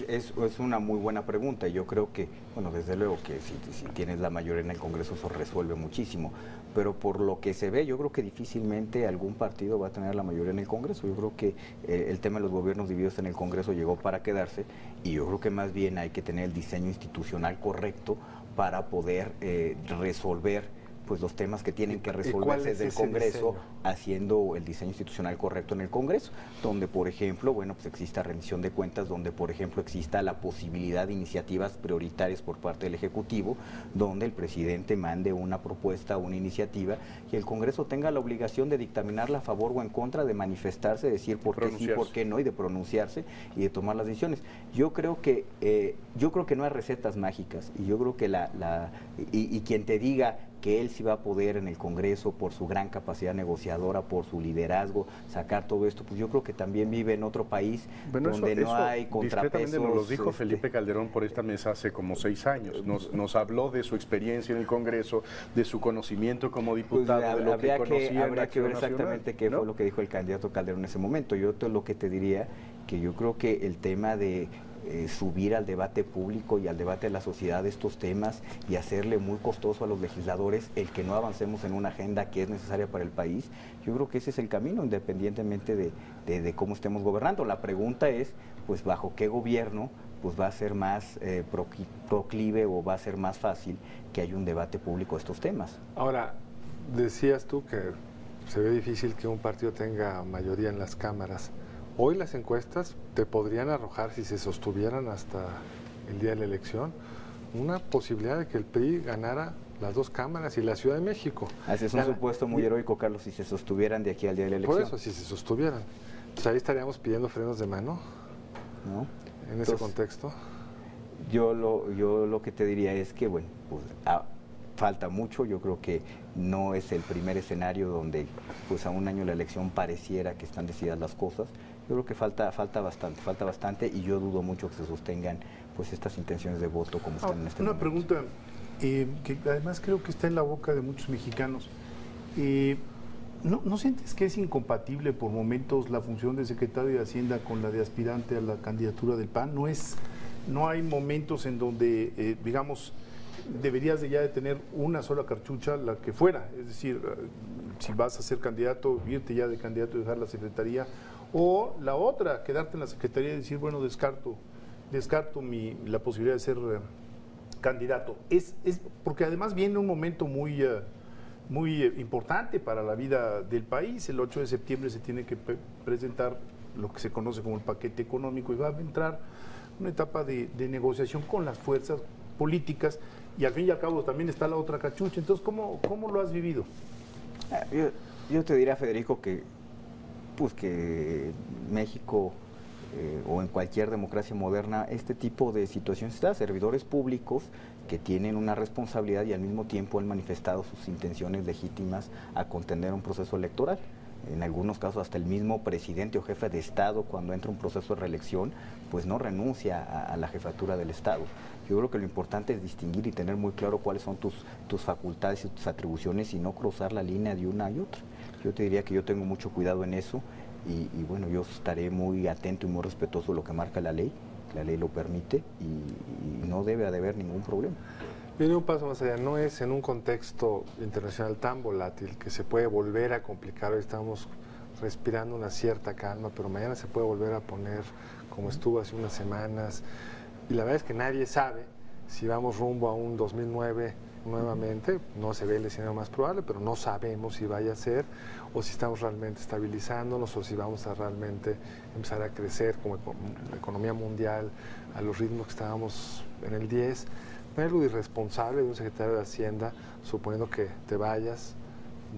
es una muy buena pregunta. Yo creo que, bueno, desde luego que si tienes la mayoría en el Congreso eso resuelve muchísimo, pero por lo que se ve, yo creo que difícilmente algún partido va a tener la mayoría en el Congreso. Yo creo que el tema de los gobiernos divididos en el Congreso llegó para quedarse y yo creo que más bien hay que tener el diseño institucional correcto para poder resolver pues los temas que tienen que resolverse desde el Congreso, haciendo el diseño institucional correcto en el Congreso, donde por ejemplo, bueno, pues exista rendición de cuentas, donde por ejemplo exista la posibilidad de iniciativas prioritarias por parte del Ejecutivo, donde el presidente mande una propuesta, una iniciativa, y el Congreso tenga la obligación de dictaminarla a favor o en contra, de manifestarse, decir por qué sí, por qué no, y de pronunciarse y de tomar las decisiones. Yo creo que no hay recetas mágicas, y yo creo que y quien te diga que él sí va a poder en el Congreso, por su gran capacidad negociadora, por su liderazgo, sacar todo esto, pues yo creo que también vive en otro país donde no hay contrapesos. Discretamente nos lo dijo Felipe Calderón por esta mesa hace como 6 años. Nos habló de su experiencia en el Congreso, de su conocimiento como diputado, pues, de lo que conocía. Habría que ver exactamente qué fue lo que dijo el candidato Calderón en ese momento. Yo lo que te diría, que yo creo que el tema de subir al debate público y al debate de la sociedad estos temas y hacerle muy costoso a los legisladores el que no avancemos en una agenda que es necesaria para el país, yo creo que ese es el camino, independientemente de cómo estemos gobernando. La pregunta es, pues, bajo qué gobierno pues va a ser más proclive o va a ser más fácil que haya un debate público de estos temas. Ahora, decías tú que se ve difícil que un partido tenga mayoría en las cámaras. Hoy las encuestas te podrían arrojar, si se sostuvieran hasta el día de la elección, una posibilidad de que el PRI ganara las 2 cámaras y la Ciudad de México. Ese es un supuesto muy heroico, Carlos, si se sostuvieran de aquí al día de la elección. Por eso, si se sostuvieran. Pues ahí estaríamos pidiendo frenos de mano, ¿no? En ese contexto. Yo lo que te diría es que, bueno, pues falta mucho. Yo creo que no es el primer escenario donde pues a un año de la elección pareciera que están decididas las cosas. Yo creo que falta bastante y yo dudo mucho que se sostengan pues estas intenciones de voto como están en este momento. Una pregunta que además creo que está en la boca de muchos mexicanos. ¿No sientes que es incompatible por momentos la función de secretario de Hacienda con la de aspirante a la candidatura del PAN? ¿No hay momentos en donde, digamos, deberías ya de tener una sola cartucha, la que fuera? Es decir, si vas a ser candidato, irte ya de candidato y dejar la secretaría, o la otra, quedarte en la secretaría y decir, bueno, descarto la posibilidad de ser candidato. Porque además viene un momento muy importante para la vida del país. El 8 de septiembre se tiene que presentar lo que se conoce como el paquete económico y va a entrar una etapa de negociación con las fuerzas políticas y al fin y al cabo también está la otra cachucha. Entonces, ¿cómo lo has vivido? Yo te diría, Federico, que México o en cualquier democracia moderna, este tipo de situaciones está, servidores públicos que tienen una responsabilidad y al mismo tiempo han manifestado sus intenciones legítimas a contender un proceso electoral. En algunos casos hasta el mismo presidente o jefe de Estado, cuando entra un proceso de reelección, pues no renuncia a la jefatura del Estado. Yo creo que lo importante es distinguir y tener muy claro cuáles son tus facultades y tus atribuciones y no cruzar la línea de una y otra. Yo te diría que yo tengo mucho cuidado en eso y bueno, yo estaré muy atento y muy respetuoso de lo que marca la ley lo permite y no debe haber ningún problema. Viene un paso más allá, no es en un contexto internacional tan volátil que se puede volver a complicar. Hoy estamos respirando una cierta calma, pero mañana se puede volver a poner como estuvo hace unas semanas. Y la verdad es que nadie sabe si vamos rumbo a un 2009 nuevamente, no se ve el escenario más probable, pero no sabemos si vaya a ser, o si estamos realmente estabilizándonos, o si vamos a realmente empezar a crecer como la economía mundial a los ritmos que estábamos en el 10. No es lo irresponsable de un secretario de Hacienda, suponiendo que te vayas,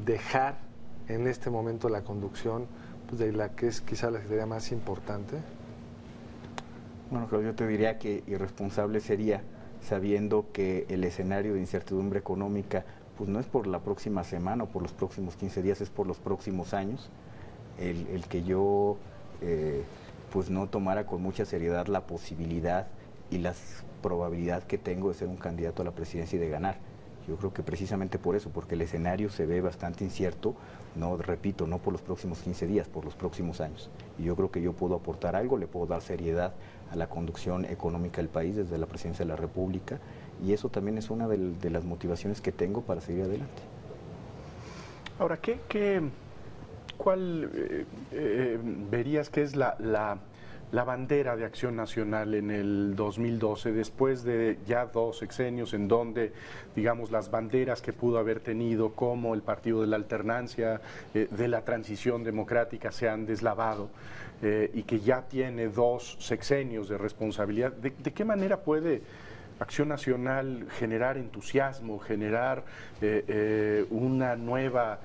dejar en este momento la conducción pues, de la que es quizá la secretaría más importante. Bueno, yo te diría que irresponsable sería sabiendo que el escenario de incertidumbre económica pues no es por la próxima semana o por los próximos 15 días, es por los próximos años, el que yo pues no tomara con mucha seriedad la posibilidad y la probabilidad que tengo de ser un candidato a la presidencia y de ganar. Yo creo que precisamente por eso, porque el escenario se ve bastante incierto, no, repito, no por los próximos 15 días, por los próximos años. Y yo creo que yo puedo aportar algo, le puedo dar seriedad a la conducción económica del país desde la presidencia de la República, y eso también es una de las motivaciones que tengo para seguir adelante. Ahora, ¿cuál verías que es la bandera de Acción Nacional en el 2012, después de ya 2 sexenios en donde, digamos, las banderas que pudo haber tenido como el Partido de la Alternancia, de la transición democrática se han deslavado y que ya tiene 2 sexenios de responsabilidad? ¿De qué manera puede Acción Nacional generar entusiasmo, generar una nueva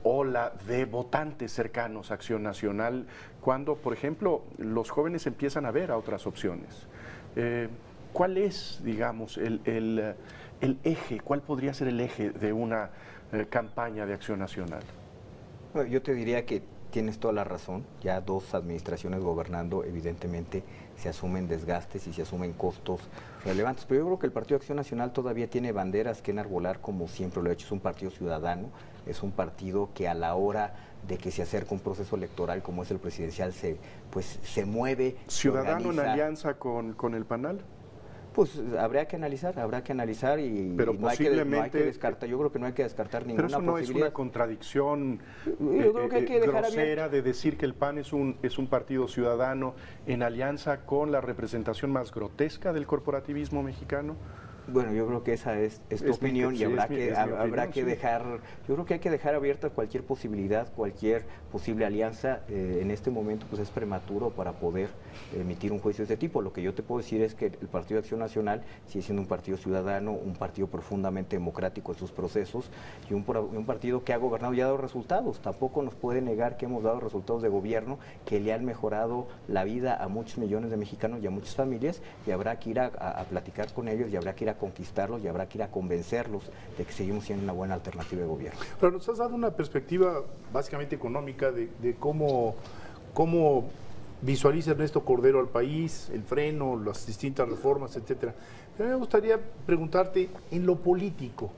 ola de votantes cercanos a Acción Nacional cuando, por ejemplo, los jóvenes empiezan a ver a otras opciones? ¿Cuál es, digamos, el eje, cuál podría ser el eje de una campaña de Acción Nacional? Bueno, yo te diría que tienes toda la razón, ya 2 administraciones gobernando, evidentemente se asumen desgastes y se asumen costos relevantes, pero yo creo que el Partido de Acción Nacional todavía tiene banderas que enarbolar como siempre lo ha hecho. Es un partido ciudadano, es un partido que a la hora de que se acerca un proceso electoral como es el presidencial se mueve. ¿Ciudadano en alianza con el PANAL? Pues habría que analizar y, pero y no hay que descartar. Yo creo que no hay que descartar ninguna posibilidad. Pero eso no es una contradicción yo creo que hay que dejar grosera de decir que el PAN es un partido ciudadano en alianza con la representación más grotesca del corporativismo mexicano. Bueno, yo creo que esa es tu opinión y habrá que dejar, yo creo que hay que dejar abierta cualquier posibilidad, cualquier posible alianza. En este momento pues es prematuro para poder emitir un juicio de este tipo. Lo que yo te puedo decir es que el Partido de Acción Nacional sigue siendo un partido ciudadano, un partido profundamente democrático en sus procesos y un partido que ha gobernado y ha dado resultados. Tampoco nos puede negar que hemos dado resultados de gobierno que le han mejorado la vida a muchos millones de mexicanos y a muchas familias, y habrá que ir a platicar con ellos y habrá que ir a a conquistarlos y habrá que ir a convencerlos de que seguimos siendo una buena alternativa de gobierno. Pero nos has dado una perspectiva básicamente económica de cómo visualiza Ernesto Cordero al país, el freno, las distintas reformas, etcétera. Pero me gustaría preguntarte en lo político.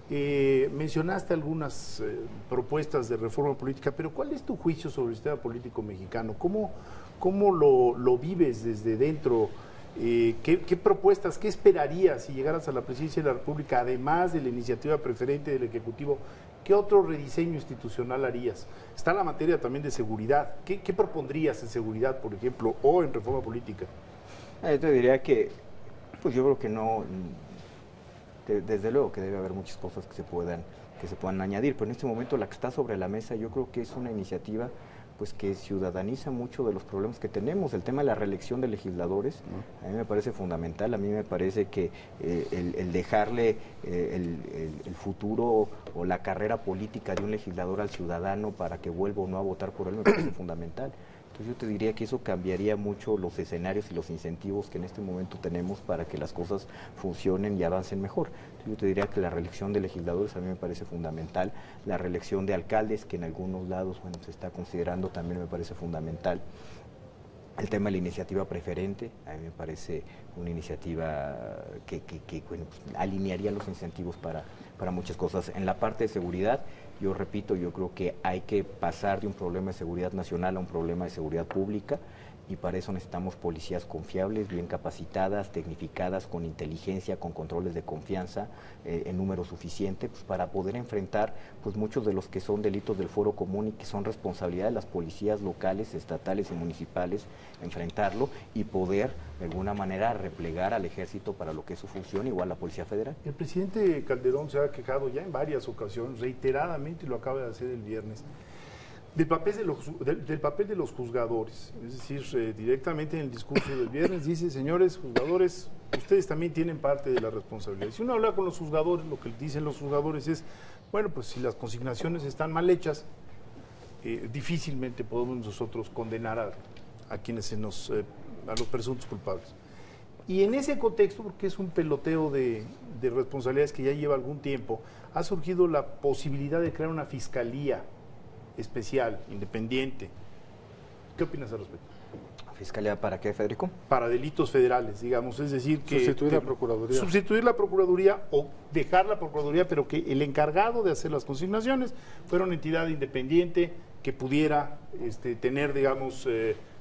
Mencionaste algunas propuestas de reforma política, pero ¿cuál es tu juicio sobre el sistema político mexicano? ¿Cómo lo vives desde dentro? ¿Qué propuestas, qué esperarías si llegaras a la presidencia de la República, además de la iniciativa preferente del Ejecutivo? ¿Qué otro rediseño institucional harías? Está la materia también de seguridad. ¿Qué propondrías en seguridad, por ejemplo, o en reforma política? Yo te diría que, pues yo creo que no... Desde luego que debe haber muchas cosas que se puedan añadir, pero en este momento la que está sobre la mesa yo creo que es una iniciativa pues que ciudadaniza mucho de los problemas que tenemos. El tema de la reelección de legisladores, a mí me parece fundamental. A mí me parece que el dejarle el futuro o la carrera política de un legislador al ciudadano para que vuelva o no a votar por él me parece fundamental. Entonces yo te diría que eso cambiaría mucho los escenarios y los incentivos que en este momento tenemos para que las cosas funcionen y avancen mejor. Entonces yo te diría que la reelección de legisladores a mí me parece fundamental, la reelección de alcaldes, que en algunos lados se está considerando, también me parece fundamental. El tema de la iniciativa preferente, a mí me parece una iniciativa que alinearía los incentivos para muchas cosas. En la parte de seguridad, yo repito, yo creo que hay que pasar de un problema de seguridad nacional a un problema de seguridad pública, y para eso necesitamos policías confiables, bien capacitadas, tecnificadas, con inteligencia, con controles de confianza, en número suficiente, pues para poder enfrentar pues muchos de los que son delitos del foro común y que son responsabilidad de las policías locales, estatales y municipales, enfrentarlo y poder de alguna manera replegar al ejército para lo que es su función, igual la Policía Federal. El presidente Calderón se ha quejado ya en varias ocasiones, reiteradamente, y lo acaba de hacer el viernes, del papel de los juzgadores. Es decir, directamente en el discurso del viernes dice: señores juzgadores, ustedes también tienen parte de la responsabilidad. Si uno habla con los juzgadores, lo que dicen los juzgadores es: bueno, pues si las consignaciones están mal hechas, difícilmente podemos nosotros condenar a quienes a los presuntos culpables. Y en ese contexto, porque es un peloteo de responsabilidades que ya lleva algún tiempo, ha surgido la posibilidad de crear una fiscalía especial, independiente. ¿Qué opinas al respecto? ¿Fiscalía para qué, Federico? Para delitos federales, digamos, es decir, que... Sustituir la Procuraduría. Sustituir la Procuraduría o dejar la Procuraduría, pero que el encargado de hacer las consignaciones fuera una entidad independiente que pudiera tener, digamos,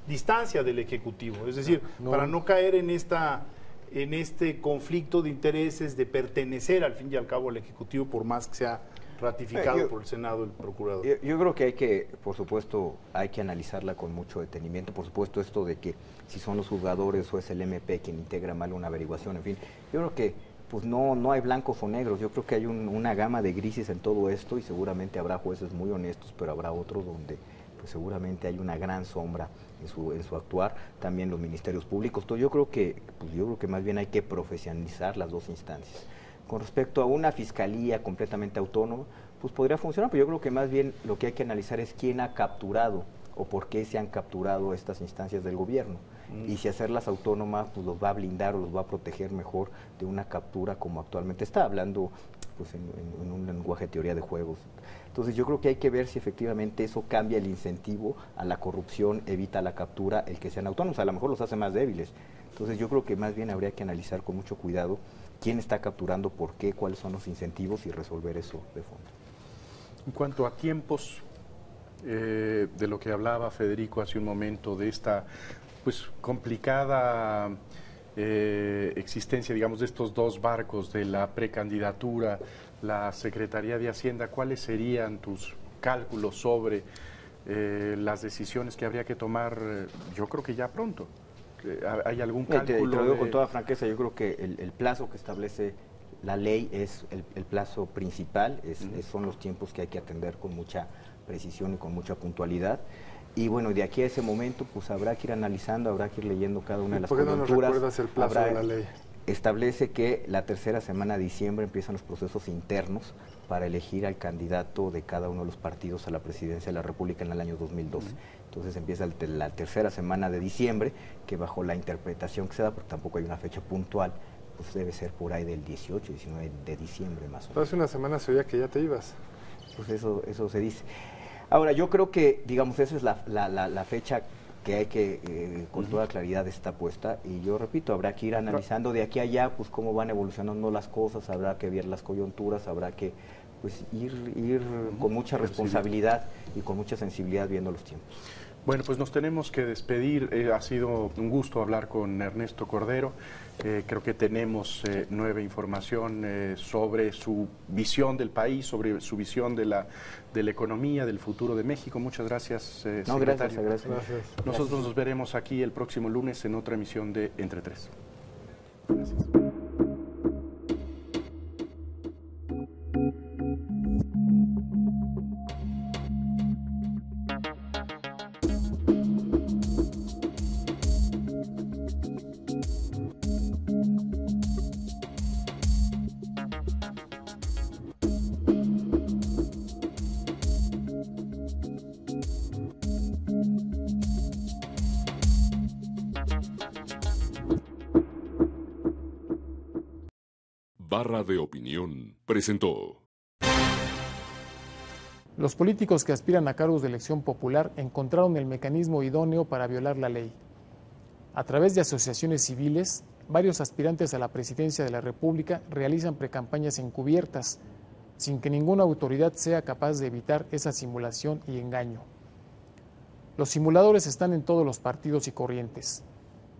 distancia del Ejecutivo. Es decir, para no caer en este conflicto de intereses de pertenecer al fin y al cabo al Ejecutivo, por más que sea ratificado por el Senado el procurador. Yo creo que por supuesto, hay que analizarla con mucho detenimiento. Por supuesto, esto de que si son los juzgadores o es el MP quien integra mal una averiguación, en fin, yo creo que pues no hay blancos o negros. Yo creo que hay una gama de grises en todo esto, y seguramente habrá jueces muy honestos, pero habrá otros donde pues seguramente hay una gran sombra en su actuar, también los ministerios públicos. Entonces yo creo que más bien hay que profesionalizar las dos instancias. Con respecto a una fiscalía completamente autónoma, pues podría funcionar, pero yo creo que más bien lo que hay que analizar es quién ha capturado o por qué se han capturado estas instancias del gobierno. Y si hacerlas autónomas pues los va a blindar o los va a proteger mejor de una captura como actualmente está, hablando pues en un lenguaje de teoría de juegos. Entonces yo creo que hay que ver si efectivamente eso cambia el incentivo a la corrupción, evita la captura, el que sean autónomos, a lo mejor los hace más débiles. Entonces yo creo que más bien habría que analizar con mucho cuidado quién está capturando, por qué, cuáles son los incentivos y resolver eso de fondo. En cuanto a tiempos, de lo que hablaba Federico hace un momento, de esta pues complicada existencia, digamos, de estos dos barcos, de la precandidatura, la Secretaría de Hacienda, ¿cuáles serían tus cálculos sobre las decisiones que habría que tomar? Yo creo que ya pronto. ¿Hay algún cálculo? Te lo digo con toda franqueza, yo creo que el plazo que establece la ley es el plazo principal, son los tiempos que hay que atender con mucha precisión y con mucha puntualidad. Y bueno, de aquí a ese momento pues habrá que ir analizando, habrá que ir leyendo cada una de las coyunturas. ¿Por qué no nos recuerdas el plazo de la ley? Establece que la tercera semana de diciembre empiezan los procesos internos para elegir al candidato de cada uno de los partidos a la presidencia de la República en el año 2012. Entonces empieza la tercera semana de diciembre, que bajo la interpretación que se da, porque tampoco hay una fecha puntual, pues debe ser por ahí del 18, 19 de diciembre más o menos. Hace una semana se oía que ya te ibas. Pues eso se dice. Ahora, yo creo que, digamos, esa es la fecha que hay que, con toda claridad está puesta, y yo repito, habrá que ir analizando de aquí a allá, pues cómo van evolucionando las cosas, habrá que ver las coyunturas, habrá que pues ir con mucha responsabilidad y con mucha sensibilidad viendo los tiempos. Bueno, pues nos tenemos que despedir. Ha sido un gusto hablar con Ernesto Cordero. Creo que tenemos nueva información sobre su visión del país, sobre su visión de la economía, del futuro de México. Muchas gracias, secretario. Gracias. Nosotros nos veremos aquí el próximo lunes en otra emisión de Entre Tres. Gracias. Barra de Opinión presentó. Los políticos que aspiran a cargos de elección popular encontraron el mecanismo idóneo para violar la ley. A través de asociaciones civiles, varios aspirantes a la presidencia de la República realizan precampañas encubiertas, sin que ninguna autoridad sea capaz de evitar esa simulación y engaño. Los simuladores están en todos los partidos y corrientes.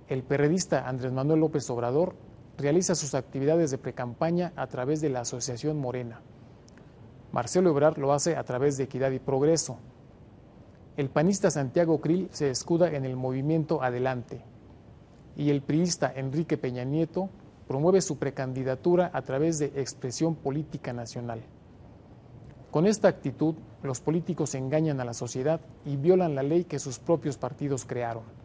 El perredista Andrés Manuel López Obrador realiza sus actividades de precampaña a través de la Asociación Morena. Marcelo Ebrard lo hace a través de Equidad y Progreso. El panista Santiago Krill se escuda en el movimiento Adelante. Y el priista Enrique Peña Nieto promueve su precandidatura a través de Expresión Política Nacional. Con esta actitud, los políticos engañan a la sociedad y violan la ley que sus propios partidos crearon.